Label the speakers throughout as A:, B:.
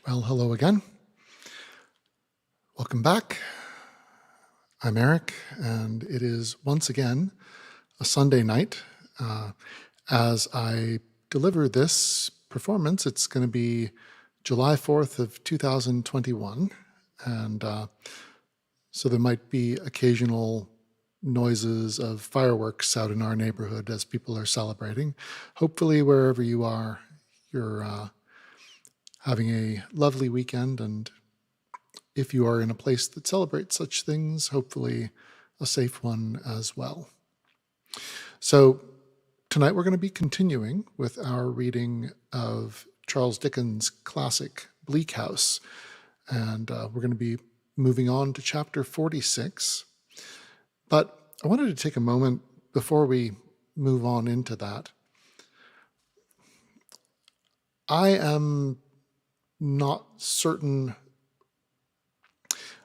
A: Well, hello again. Welcome back. I'm Eric, and it is once again a Sunday night. As I deliver this performance, it's going to be July 4th of 2021, and so there might be occasional noises of fireworks out in our neighborhood as people are celebrating. Hopefully, wherever you are, you're having a lovely weekend, and if you are in a place that celebrates such things, hopefully a safe one as well. So tonight we're going to be continuing with our reading of Charles Dickens' classic Bleak House, and we're going to be moving on to chapter 46. But I wanted to take a moment before we move on into that. I am not certain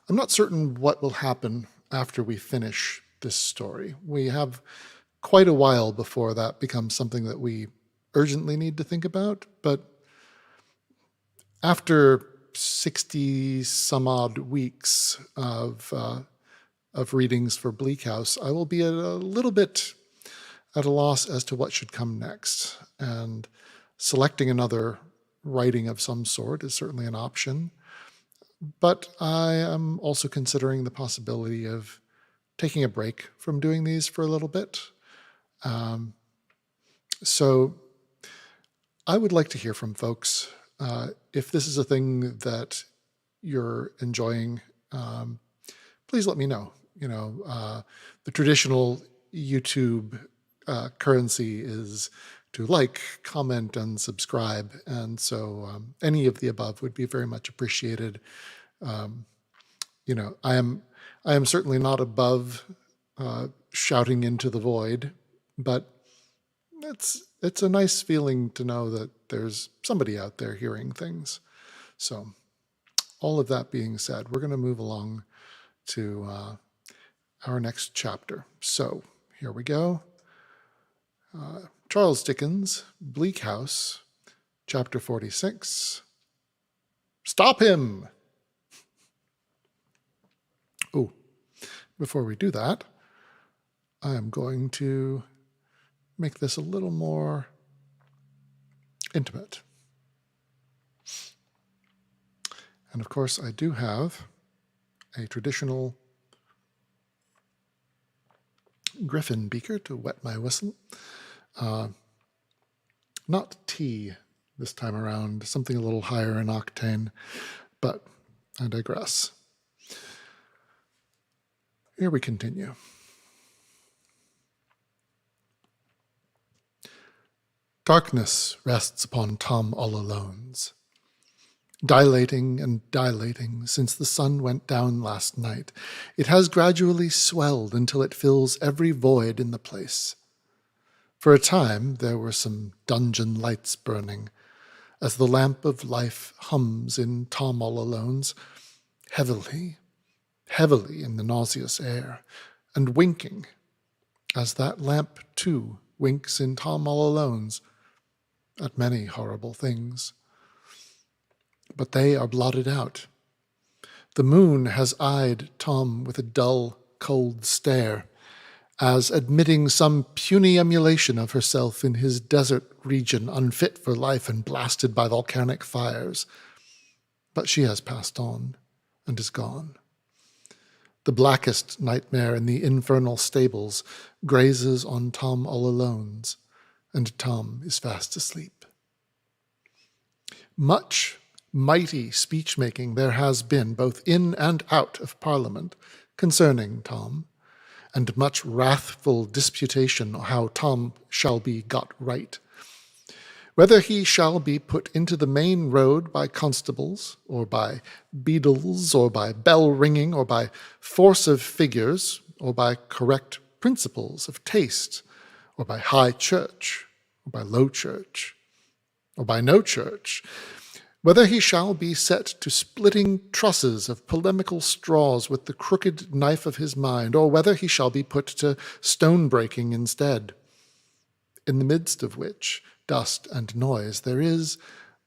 A: what will happen after we finish this story. We have quite a while before that becomes something that we urgently need to think about, but after 60 some odd weeks of readings for Bleak House, I will be a little bit at a loss as to what should come next, and selecting another writing of some sort is certainly an option. But I am also considering the possibility of taking a break from doing these for a little bit. So I would like to hear from folks. If this is a thing that you're enjoying, please let me know. The traditional YouTube currency is to like, comment, and subscribe. And so any of the above would be very much appreciated. I am certainly not above shouting into the void, but it's a nice feeling to know that there's somebody out there hearing things. So all of that being said, we're going to move along to our next chapter. So here we go. Charles Dickens, Bleak House, chapter 46. Stop him! Oh, before we do that, I am going to make this a little more intimate. And of course, I do have a traditional griffin beaker to wet my whistle. Not tea this time around, something a little higher in octane, but I digress. Here we continue. Darkness rests upon Tom all Alone's, dilating and dilating since the sun went down last night. It has gradually swelled until it fills every void in the place. For a time there were some dungeon lights burning, as the lamp of life hums in Tom all Alone's, heavily, heavily in the nauseous air, and winking, as that lamp too winks in Tom all Alone's, at many horrible things. But they are blotted out. The moon has eyed Tom with a dull, cold stare, as admitting some puny emulation of herself in his desert region unfit for life and blasted by volcanic fires. But she has passed on and is gone. The blackest nightmare in the infernal stables grazes on Tom all Alone's, and Tom is fast asleep. Much mighty speech-making there has been, both in and out of Parliament, concerning Tom, and much wrathful disputation how Tom shall be got right. Whether he shall be put into the main road by constables, or by beadles, or by bell-ringing, or by force of figures, or by correct principles of taste, or by high church, or by low church, or by no church, whether he shall be set to splitting trusses of polemical straws with the crooked knife of his mind, or whether he shall be put to stone-breaking instead, in the midst of which dust and noise there is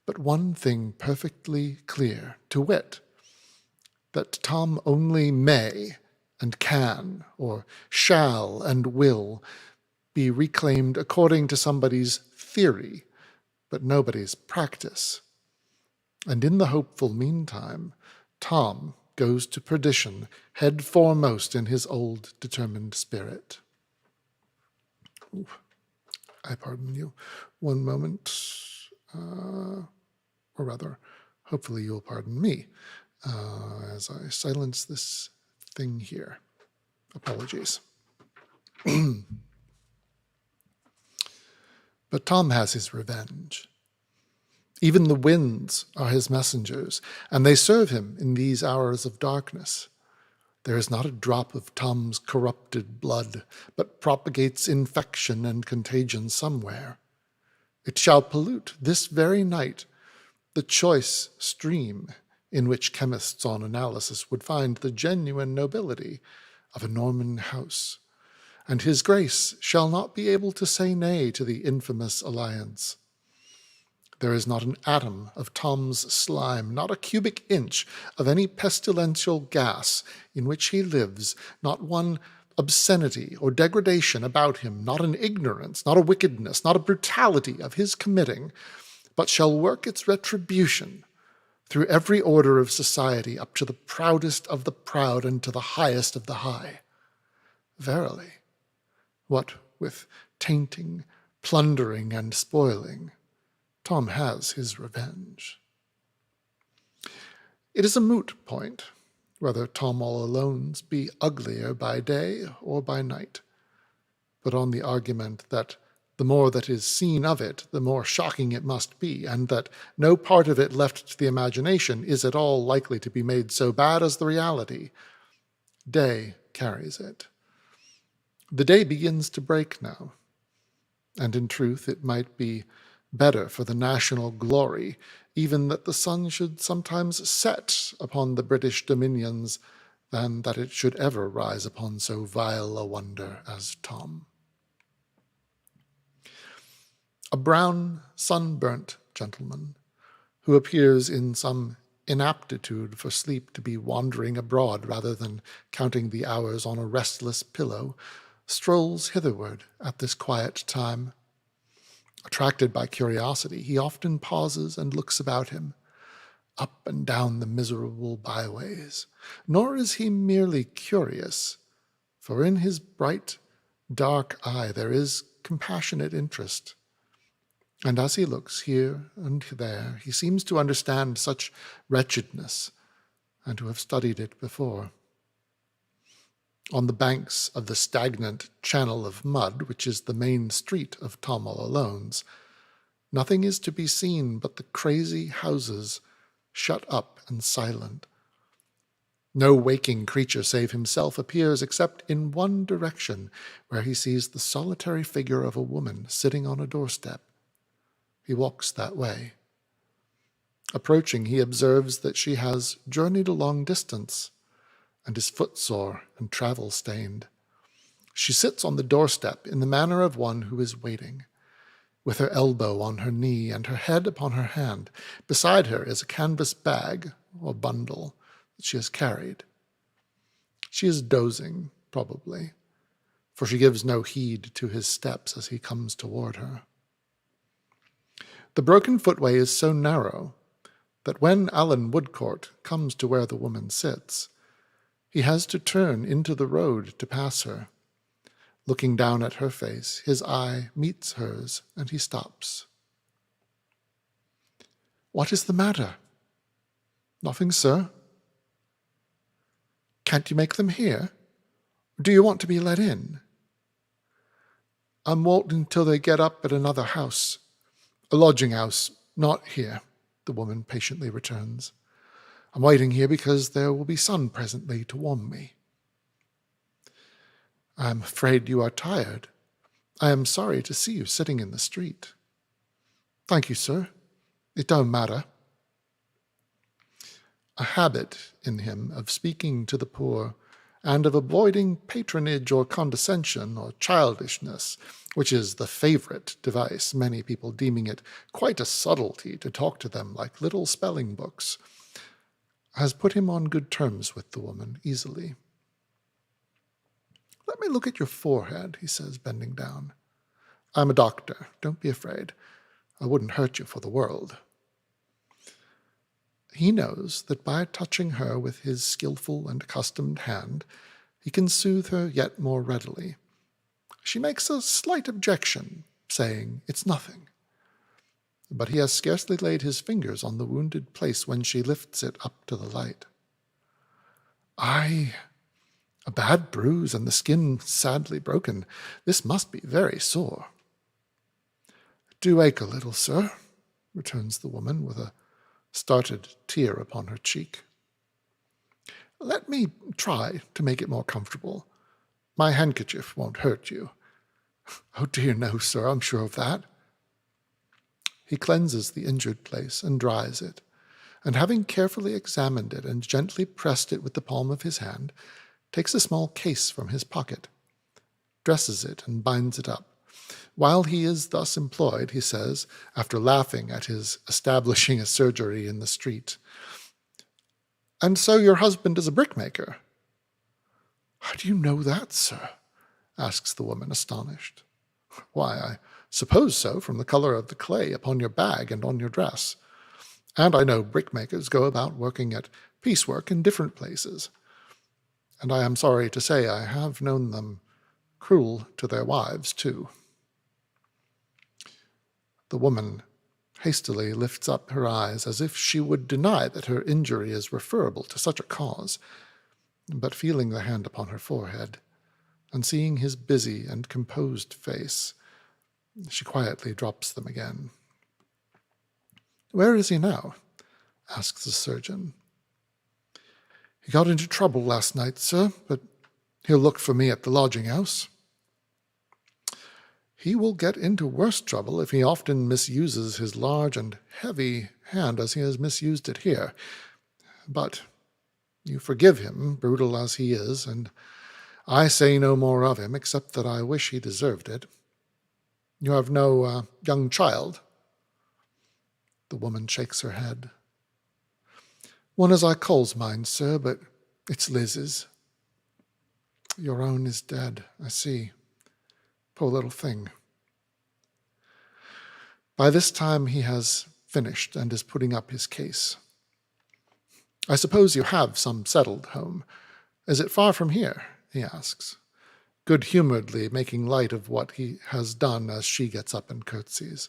A: but one thing perfectly clear, to wit, that Tom only may and can, or shall and will, be reclaimed according to somebody's theory, but nobody's practice. And in the hopeful meantime, Tom goes to perdition, head foremost in his old determined spirit. Ooh, I pardon you. One moment, or rather, hopefully you'll pardon me, as I silence this thing here. Apologies. But Tom has his revenge. Even the winds are his messengers, and they serve him in these hours of darkness. There is not a drop of Tom's corrupted blood, but propagates infection and contagion somewhere. It shall pollute this very night the choice stream in which chemists on analysis would find the genuine nobility of a Norman house, and his grace shall not be able to say nay to the infamous alliance. There is not an atom of Tom's slime, not a cubic inch of any pestilential gas in which he lives, not one obscenity or degradation about him, not an ignorance, not a wickedness, not a brutality of his committing, but shall work its retribution through every order of society up to the proudest of the proud and to the highest of the high. Verily, what with tainting, plundering, and spoiling, Tom has his revenge. It is a moot point whether Tom all Alone's be uglier by day or by night, but on the argument that the more that is seen of it, the more shocking it must be, and that no part of it left to the imagination is at all likely to be made so bad as the reality, day carries it. The day begins to break now, and in truth it might be better for the national glory even that the sun should sometimes set upon the British dominions than that it should ever rise upon so vile a wonder as Tom. A brown, sunburnt gentleman, who appears in some inaptitude for sleep to be wandering abroad rather than counting the hours on a restless pillow, strolls hitherward at this quiet time. Attracted by curiosity, he often pauses and looks about him, up and down the miserable byways. Nor is he merely curious, for in his bright, dark eye there is compassionate interest. And as he looks here and there, he seems to understand such wretchedness and to have studied it before. On the banks of the stagnant channel of mud, which is the main street of Tom all Alone's, nothing is to be seen but the crazy houses, shut up and silent. No waking creature save himself appears except in one direction, where he sees the solitary figure of a woman sitting on a doorstep. He walks that way. Approaching, he observes that she has journeyed a long distance, and is footsore and travel-stained. She sits on the doorstep in the manner of one who is waiting, with her elbow on her knee and her head upon her hand. Beside her is a canvas bag or bundle that she has carried. She is dozing, probably, for she gives no heed to his steps as he comes toward her. The broken footway is so narrow that when Alan Woodcourt comes to where the woman sits, he has to turn into the road to pass her. Looking down at her face, his eye meets hers, and he stops. "What is the matter?" "Nothing, sir." "Can't you make them hear? Do you want to be let in?" "I'm waiting till they get up at another house. A lodging house, not here," the woman patiently returns. "I'm waiting here because there will be sun presently to warm me." "I am afraid you are tired. I am sorry to see you sitting in the street." "Thank you, sir. It don't matter." A habit in him of speaking to the poor and of avoiding patronage or condescension or childishness, which is the favorite device, many people deeming it quite a subtlety to talk to them like little spelling books, has put him on good terms with the woman easily. "Let me look at your forehead," he says, bending down. "I'm a doctor. Don't be afraid. I wouldn't hurt you for the world." He knows that by touching her with his skillful and accustomed hand, he can soothe her yet more readily. She makes a slight objection, saying it's nothing. But he has scarcely laid his fingers on the wounded place when she lifts it up to the light. "Aye, a bad bruise and the skin sadly broken. This must be very sore." "Do ache a little, sir," returns the woman with a started tear upon her cheek. "Let me try to make it more comfortable. My handkerchief won't hurt you." "Oh dear, no, sir, I'm sure of that." He cleanses the injured place and dries it, and having carefully examined it and gently pressed it with the palm of his hand, takes a small case from his pocket, dresses it and binds it up. While he is thus employed, he says, after laughing at his establishing a surgery in the street, "And so your husband is a brickmaker?" "How do you know that, sir?" asks the woman, astonished. "Why, I suppose so, from the color of the clay upon your bag and on your dress. And I know brickmakers go about working at piecework in different places. And I am sorry to say I have known them cruel to their wives, too." The woman hastily lifts up her eyes as if she would deny that her injury is referable to such a cause, but feeling the hand upon her forehead, and seeing his busy and composed face, she quietly drops them again. "Where is he now?" asks the surgeon. "He got into trouble last night, sir, but he'll look for me at the lodging-house." "He will get into worse trouble if he often misuses his large and heavy hand as he has misused it here. But you forgive him, brutal as he is, and I say no more of him, except that I wish he deserved it. You have no young child?" The woman shakes her head. "One as I calls mine, sir, but it's Liz's." "Your own is dead, I see. Poor little thing." By this time he has finished and is putting up his case. "I suppose you have some settled home. Is it far from here?" he asks, good-humoredly making light of what he has done as she gets up and curtsies.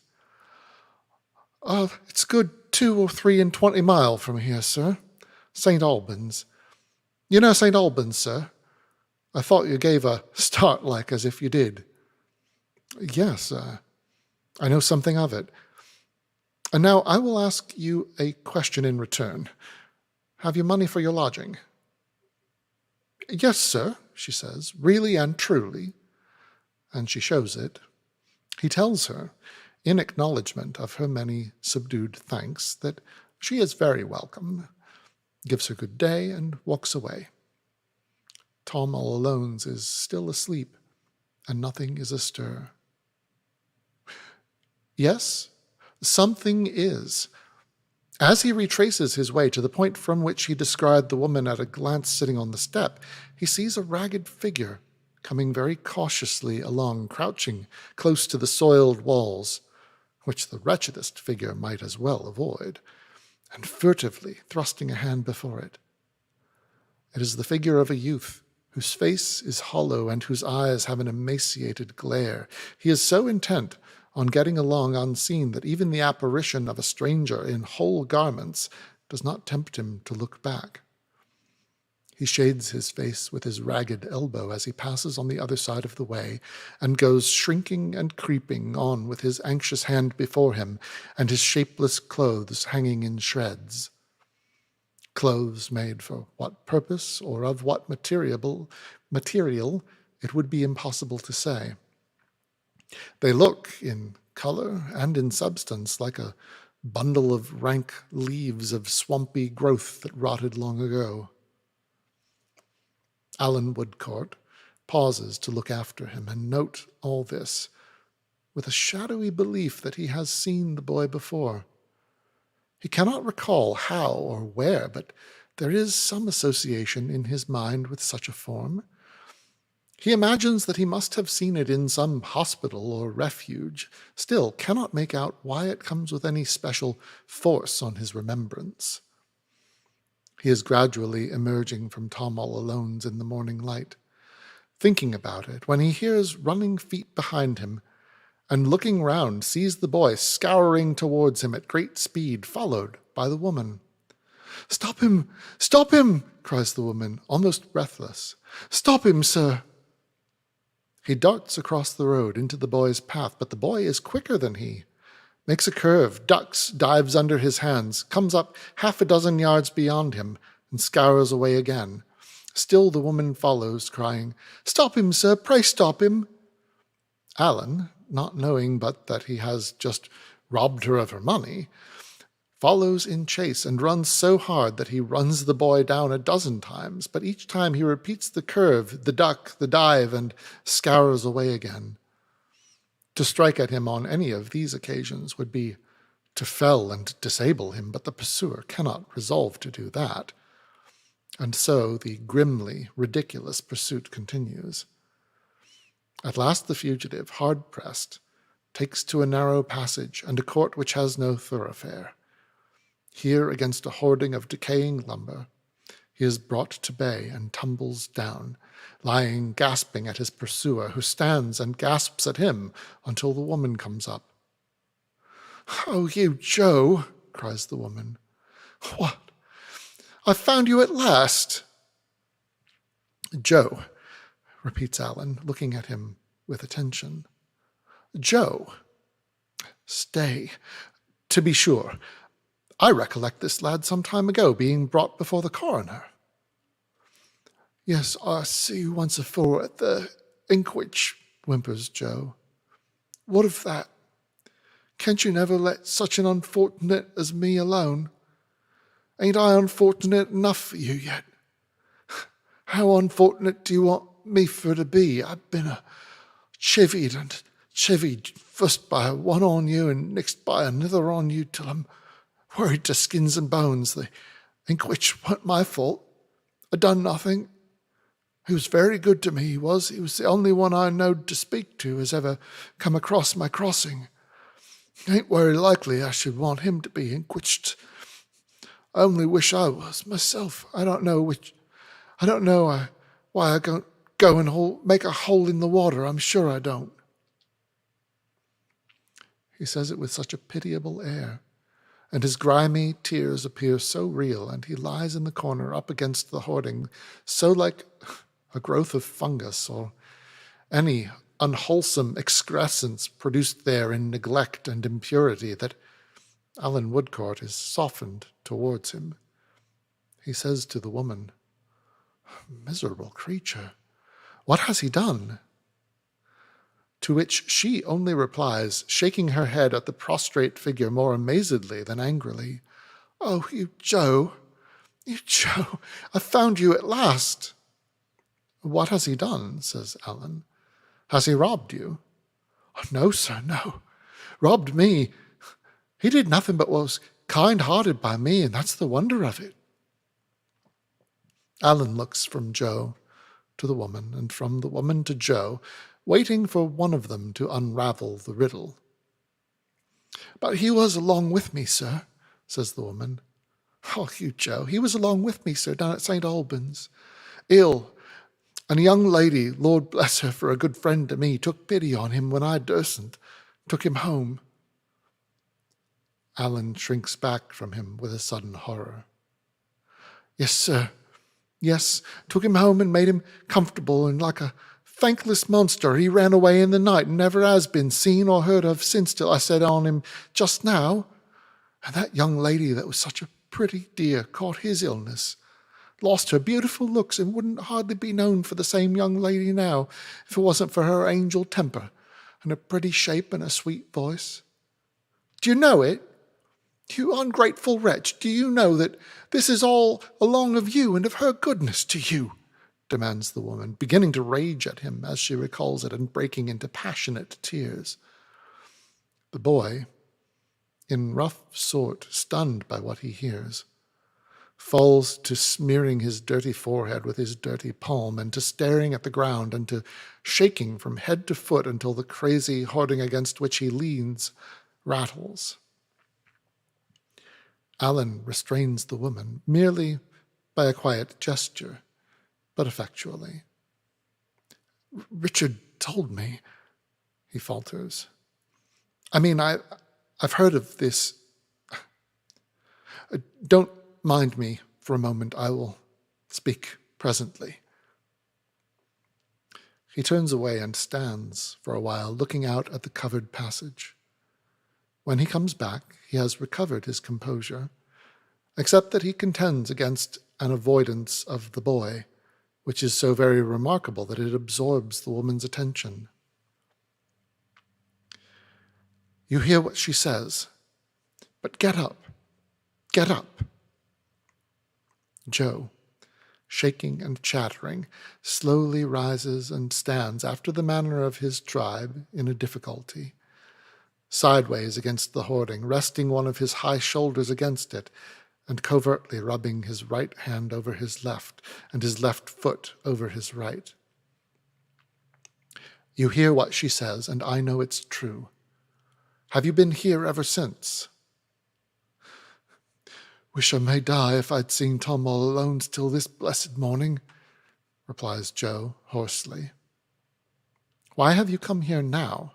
A: "It's good 2 or 3 and 20 mile from here, sir. St. Albans. You know St. Albans, sir? I thought you gave a start like as if you did." "Yes, I know something of it. And now I will ask you a question in return. Have you money for your lodging?" "Yes, sir," she says, "really and truly." And she shows it. He tells her, in acknowledgement of her many subdued thanks, that she is very welcome, gives her good day, and walks away. Tom all alone's is still asleep, and nothing is astir. Yes, something is. As he retraces his way to the point from which he descried the woman at a glance sitting on the step, he sees a ragged figure coming very cautiously along, crouching close to the soiled walls, which the wretchedest figure might as well avoid, and furtively thrusting a hand before it. It is the figure of a youth, whose face is hollow and whose eyes have an emaciated glare. He is so intent on getting along unseen that even the apparition of a stranger in whole garments does not tempt him to look back. He shades his face with his ragged elbow as he passes on the other side of the way, and goes shrinking and creeping on with his anxious hand before him and his shapeless clothes hanging in shreds. Clothes made for what purpose or of what material it would be impossible to say. They look, in color and in substance, like a bundle of rank leaves of swampy growth that rotted long ago. Alan Woodcourt pauses to look after him and note all this with a shadowy belief that he has seen the boy before. He cannot recall how or where, but there is some association in his mind with such a form. He imagines that he must have seen it in some hospital or refuge, still cannot make out why it comes with any special force on his remembrance. He is gradually emerging from Tom All Alone's in the morning light, thinking about it when he hears running feet behind him, and looking round sees the boy scouring towards him at great speed, followed by the woman. "Stop him! Stop him!" cries the woman, almost breathless. "Stop him, sir!" He darts across the road into the boy's path, but the boy is quicker than he, makes a curve, ducks, dives under his hands, comes up 6 yards beyond him, and scours away again. Still the woman follows, crying, "Stop him, sir, pray stop him." Alan, not knowing but that he has just robbed her of her money, follows in chase and runs so hard that he runs the boy down 12 times, but each time he repeats the curve, the duck, the dive, and scours away again. To strike at him on any of these occasions would be to fell and disable him, but the pursuer cannot resolve to do that. And so the grimly ridiculous pursuit continues. At last the fugitive, hard-pressed, takes to a narrow passage and a court which has no thoroughfare. Here, against a hoarding of decaying lumber, he is brought to bay and tumbles down, lying gasping at his pursuer, who stands and gasps at him until the woman comes up. "Oh, you Joe," cries the woman. "What? I've found you at last." "Joe," repeats Alan, looking at him with attention. "Joe? Stay. To be sure. I recollect this lad some time ago being brought before the coroner." "Yes, I see you once afore at the inquich," whimpers Joe. "What of that? Can't you never let such an unfortunate as me alone? Ain't I unfortunate enough for you yet? How unfortunate do you want me for to be? I've been chivied and chivied, first by one on you and next by another on you, till I'm worried to skins and bones. The inquich weren't my fault. I done nothing. He was very good to me, he was. He was the only one I knowed to speak to as ever come across my crossing. Ain't very likely I should want him to be inquiched. I only wish I was myself. I don't know why I don't go and make a hole in the water. I'm sure I don't." He says it with such a pitiable air, and his grimy tears appear so real, and he lies in the corner up against the hoarding, so like a growth of fungus or any unwholesome excrescence produced there in neglect and impurity, that Alan Woodcourt is softened towards him. He says to the woman, "Miserable creature, what has he done?" To which she only replies, shaking her head at the prostrate figure more amazedly than angrily, "Oh, you Joe, I've found you at last." "What has he done?" says Alan. "Has he robbed you?" "Oh, no, sir, no. Robbed me? He did nothing but was kind-hearted by me, and that's the wonder of it." Alan looks from Joe to the woman, and from the woman to Joe, waiting for one of them to unravel the riddle. "But he was along with me, sir," says the woman. "Oh, you Joe, he was along with me, sir, down at St. Albans, ill, and a young lady, Lord bless her, for a good friend to me, took pity on him when I durstn't, took him home." Alan shrinks back from him with a sudden horror. "Yes, sir. Yes, took him home and made him comfortable, and like a thankless monster he ran away in the night and never has been seen or heard of since, till I said on him just now. And that young lady that was such a pretty dear caught his illness, lost her beautiful looks, and wouldn't hardly be known for the same young lady now if it wasn't for her angel temper and a pretty shape and a sweet voice. Do you know it? You ungrateful wretch, do you know that this is all along of you and of her goodness to you? demands the woman, beginning to rage at him as she recalls it and breaking into passionate tears. The boy, in rough sort, stunned by what he hears, falls to smearing his dirty forehead with his dirty palm and to staring at the ground and to shaking from head to foot until the crazy hoarding against which he leans rattles. Alan restrains the woman merely by a quiet gesture, but effectually. "Richard told me," he falters. "I mean, I've heard of this. Don't mind me for a moment. I will speak presently." He turns away and stands for a while, looking out at the covered passage. When he comes back, he has recovered his composure, except that he contends against an avoidance of the boy, which is so very remarkable that it absorbs the woman's attention. "You hear what she says, but get up, get up." Joe, shaking and chattering, slowly rises and stands after the manner of his tribe in a difficulty, sideways against the hoarding, resting one of his high shoulders against it, and covertly rubbing his right hand over his left and his left foot over his right. "You hear what she says, and I know it's true. Have you been here ever since?" "Wish I may die if I'd seen Tom all alone till this blessed morning," replies Joe hoarsely. "Why have you come here now?"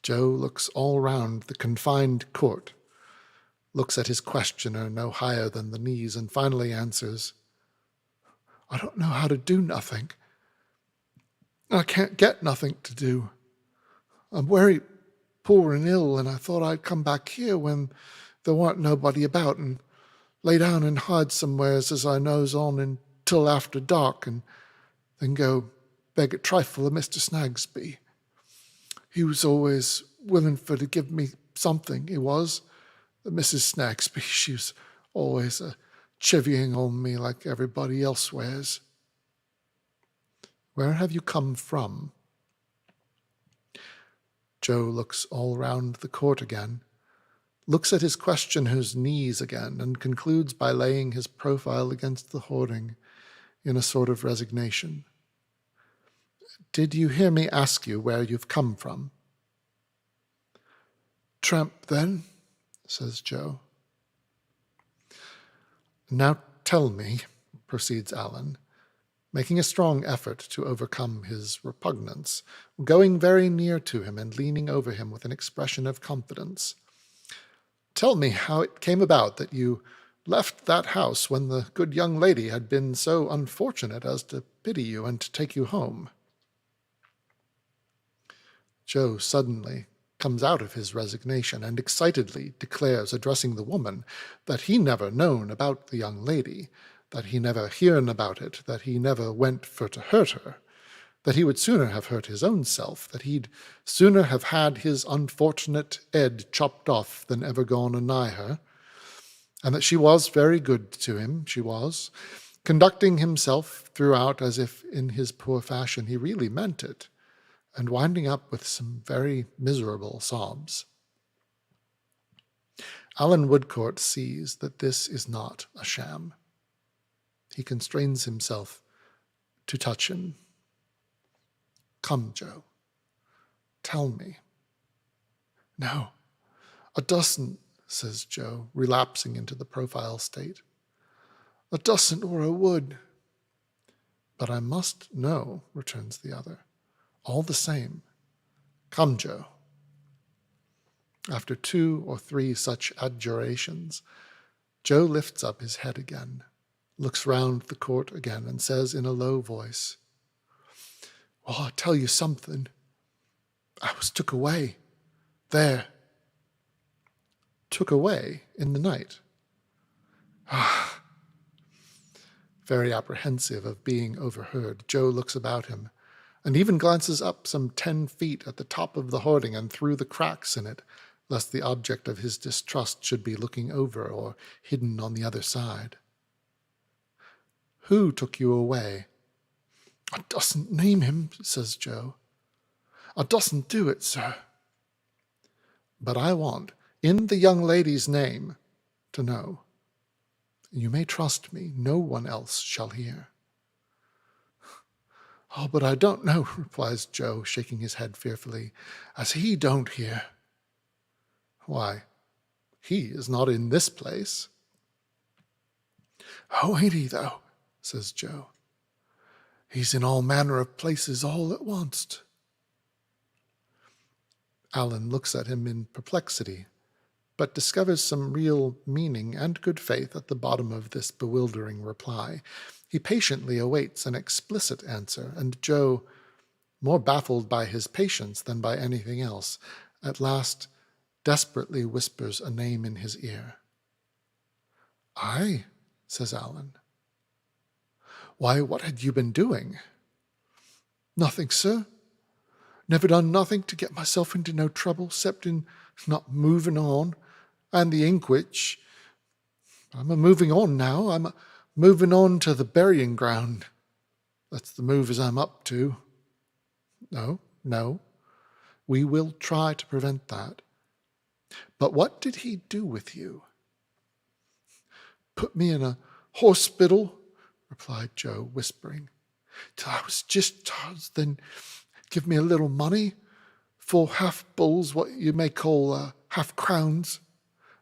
A: Joe looks all round the confined court, looks at his questioner no higher than the knees, and finally answers, "I don't know how to do nothing. I can't get nothing to do. I'm very poor and ill, and I thought I'd come back here when there weren't nobody about and lay down and hide somewheres as I knows on until after dark, and then go beg a trifle of Mr. Snagsby. He was always willing for to give me something, he was. Mrs. Snagsby, she was always chivying on me like everybody else wears." "Where have you come from?" Joe looks all round the court again, looks at his questioner's knees again, and concludes by laying his profile against the hoarding in a sort of resignation. "Did you hear me ask you where you've come from?" "Tramp, then," says Joe. "Now tell me," proceeds Alan, making a strong effort to overcome his repugnance, going very near to him and leaning over him with an expression of confidence. "Tell me how it came about that you left that house when the good young lady had been so unfortunate as to pity you and to take you home." Joe suddenly comes out of his resignation and excitedly declares, addressing the woman, that he never known about the young lady, that he never hearn about it, that he never went for to hurt her, that he would sooner have hurt his own self, that he'd sooner have had his unfortunate head chopped off than ever gone anigh her, and that she was very good to him, she was, conducting himself throughout as if in his poor fashion he really meant it, and winding up with some very miserable sobs. Alan Woodcourt sees that this is not a sham. He constrains himself to touch him. "Come, Joe, tell me." "No, I doesn't," says Joe, relapsing into the profile state. "I doesn't or I would." "But I must know," returns the other. "All the same. Come, Joe." After 2 or 3 such adjurations, Joe lifts up his head again, looks round the court again, and says in a low voice, "Well, I'll tell you something. I was took away. There." "Took away in the night?" "Ah." Very apprehensive of being overheard, Joe looks about him, and even glances up some 10 feet at the top of the hoarding and through the cracks in it, lest the object of his distrust should be looking over or hidden on the other side. Who took you away? I doesn't name him, says Joe. I doesn't do it, sir. But I want, in the young lady's name, to know. You may trust me, no one else shall hear. Oh, but I don't know, replies Joe, shaking his head fearfully, as he don't hear. Why, he is not in this place. Oh, ain't he, though, says Joe. He's in all manner of places all at once. Alan looks at him in perplexity, but discovers some real meaning and good faith at the bottom of this bewildering reply. He patiently awaits an explicit answer, and Joe, more baffled by his patience than by anything else, at last desperately whispers a name in his ear. Aye, says Alan. Why, what had you been doing? Nothing, sir. Never done nothing to get myself into no trouble, except in not moving on, and the ink which I'm a-moving on now. I'm moving on to the burying ground. That's the move as I'm up to. No, we will try to prevent that. But what did he do with you? Put me in a hospital, replied Joe, whispering, till I was just tossed, then give me a little money, 4 half-bulls, what you may call half-crowns,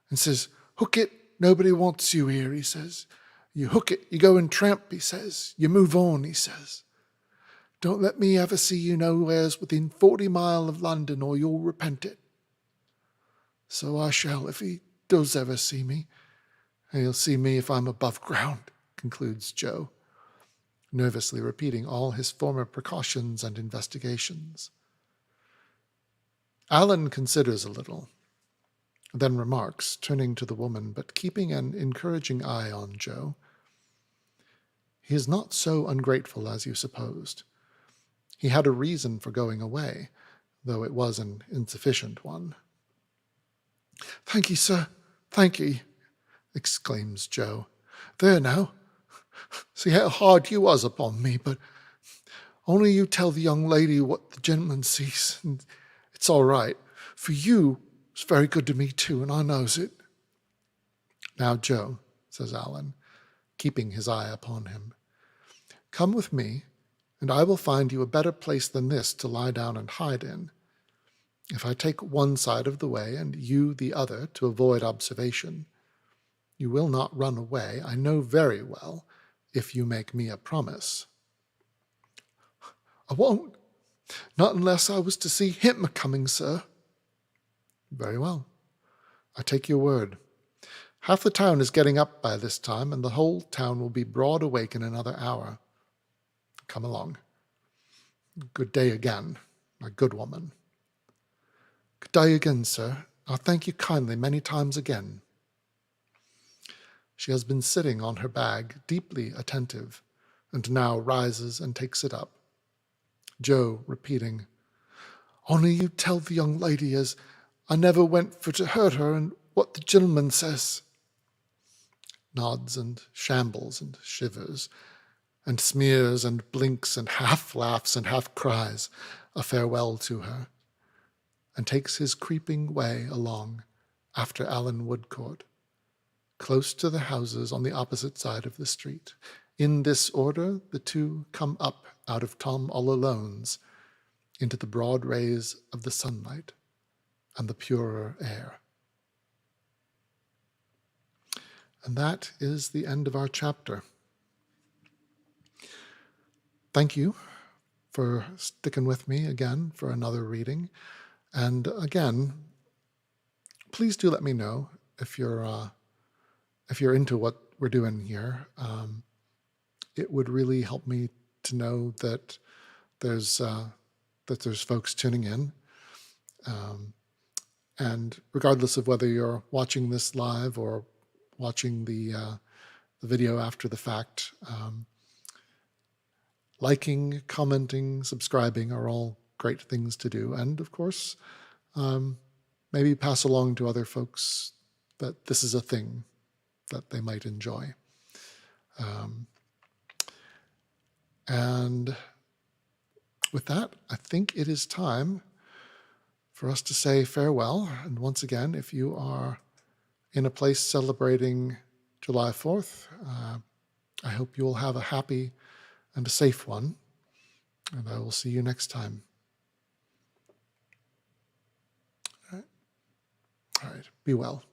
A: and says, hook it, nobody wants you here, he says. You hook it, you go and tramp, he says. You move on, he says. Don't let me ever see you nowheres within 40 mile of London, or you'll repent it. So I shall, if he does ever see me. And he'll see me if I'm above ground, concludes Joe, nervously repeating all his former precautions and investigations. Alan considers a little, then remarks, turning to the woman, but keeping an encouraging eye on Joe. He is not so ungrateful as you supposed. He had a reason for going away, though it was an insufficient one. Thank ye, sir, thank ye, exclaims Joe. There now, see how hard you was upon me, but only you tell the young lady what the gentleman sees, and it's all right, for you was very good to me too, and I knows it. Now, Joe, says Alan, keeping his eye upon him, come with me, and I will find you a better place than this to lie down and hide in. If I take one side of the way and you the other to avoid observation, you will not run away, I know very well, if you make me a promise. I won't, not unless I was to see him a-coming, sir. Very well, I take your word. Half the town is getting up by this time, and the whole town will be broad awake in another hour. Come along. Good day again, my good woman. Good day again, sir. I'll thank you kindly many times again. She has been sitting on her bag, deeply attentive, and now rises and takes it up. Joe repeating, only you tell the young lady as I never went for to hurt her, and what the gentleman says. Nods and shambles and shivers, and smears and blinks and half laughs and half cries a farewell to her, and takes his creeping way along after Alan Woodcourt, close to the houses on the opposite side of the street. In this order, the two come up out of Tom all Alone's into the broad rays of the sunlight and the purer air. And that is the end of our chapter. Thank you for sticking with me again for another reading. And again, please do let me know if you're into what we're doing here. It would really help me to know that there's folks tuning in. And regardless of whether you're watching this live or watching the video after the fact, liking, commenting, subscribing are all great things to do. And of course, maybe pass along to other folks that this is a thing that they might enjoy. And with that, I think it is time for us to say farewell. And once again, if you are in a place celebrating July 4th, I hope you will have a happy and a safe one. And I will see you next time. All right. Be well.